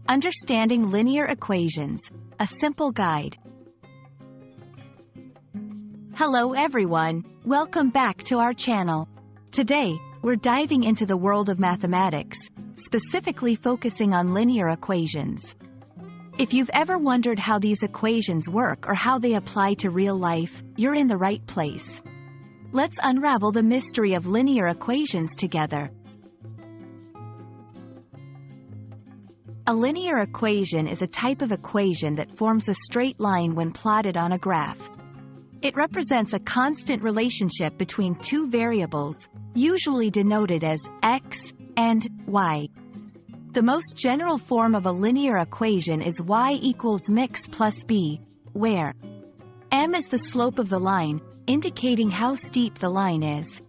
Understanding linear equations, a simple guide. Hello everyone, welcome back to our channel. Today, we're diving into the world of mathematics, specifically focusing on linear equations. If you've ever wondered how these equations work or how they apply to real life, you're in the right place. Let's unravel the mystery of linear equations together. A linear equation is a type of equation that forms a straight line when plotted on a graph. It represents a constant relationship between two variables, usually denoted as x and y. The most general form of a linear equation is y equals mx plus b, where m is the slope of the line, indicating how steep the line is.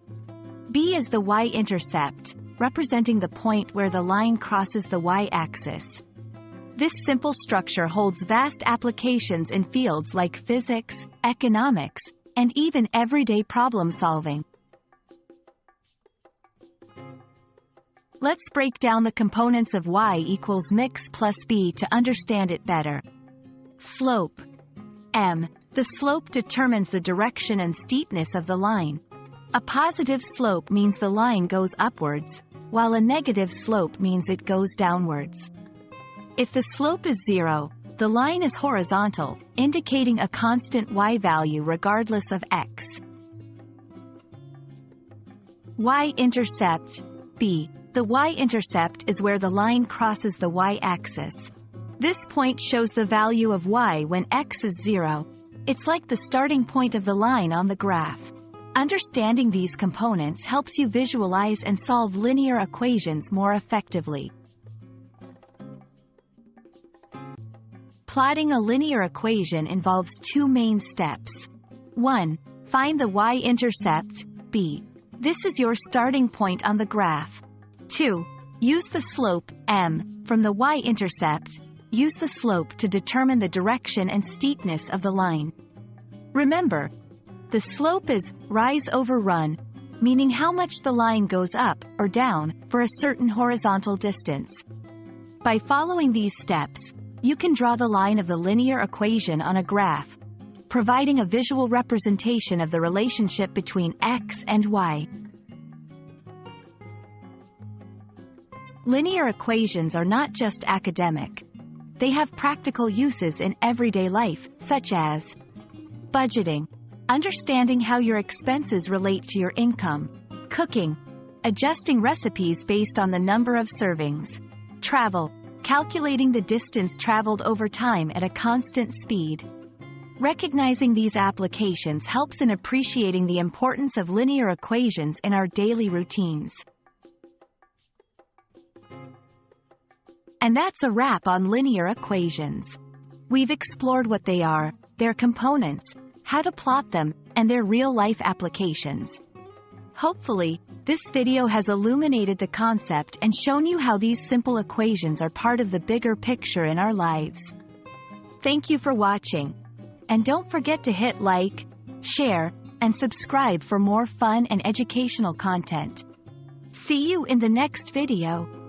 B is the y-intercept, representing the point where the line crosses the y-axis. This simple structure holds vast applications in fields like physics, economics, and even everyday problem solving. Let's break down the components of y equals mx plus b to understand it better. Slope. M. The slope determines the direction and steepness of the line. A positive slope means the line goes upwards, while a negative slope means it goes downwards. If the slope is 0, the line is horizontal, indicating a constant y value regardless of x. Y-intercept, b. The y-intercept is where the line crosses the y-axis. This point shows the value of y when x is 0. It's like the starting point of the line on the graph. Understanding these components helps you visualize and solve linear equations more effectively. Plotting a linear equation involves two main steps. 1. Find the y-intercept, b. This is your starting point on the graph. 2. Use the slope, m, from the y-intercept. Use the slope to determine the direction and steepness of the line. Remember, the slope is rise over run, meaning how much the line goes up or down for a certain horizontal distance. By following these steps, you can draw the line of the linear equation on a graph, providing a visual representation of the relationship between x and y. Linear equations are not just academic. They have practical uses in everyday life, such as budgeting, understanding how your expenses relate to your income, cooking, adjusting recipes based on the number of servings, travel, calculating the distance traveled over time at a constant speed. Recognizing these applications helps in appreciating the importance of linear equations in our daily routines. And that's a wrap on linear equations. We've explored what they are, their components, how to plot them, and their real-life applications. Hopefully, this video has illuminated the concept and shown you how these simple equations are part of the bigger picture in our lives. Thank you for watching. And don't forget to hit like, share, and subscribe for more fun and educational content. See you in the next video.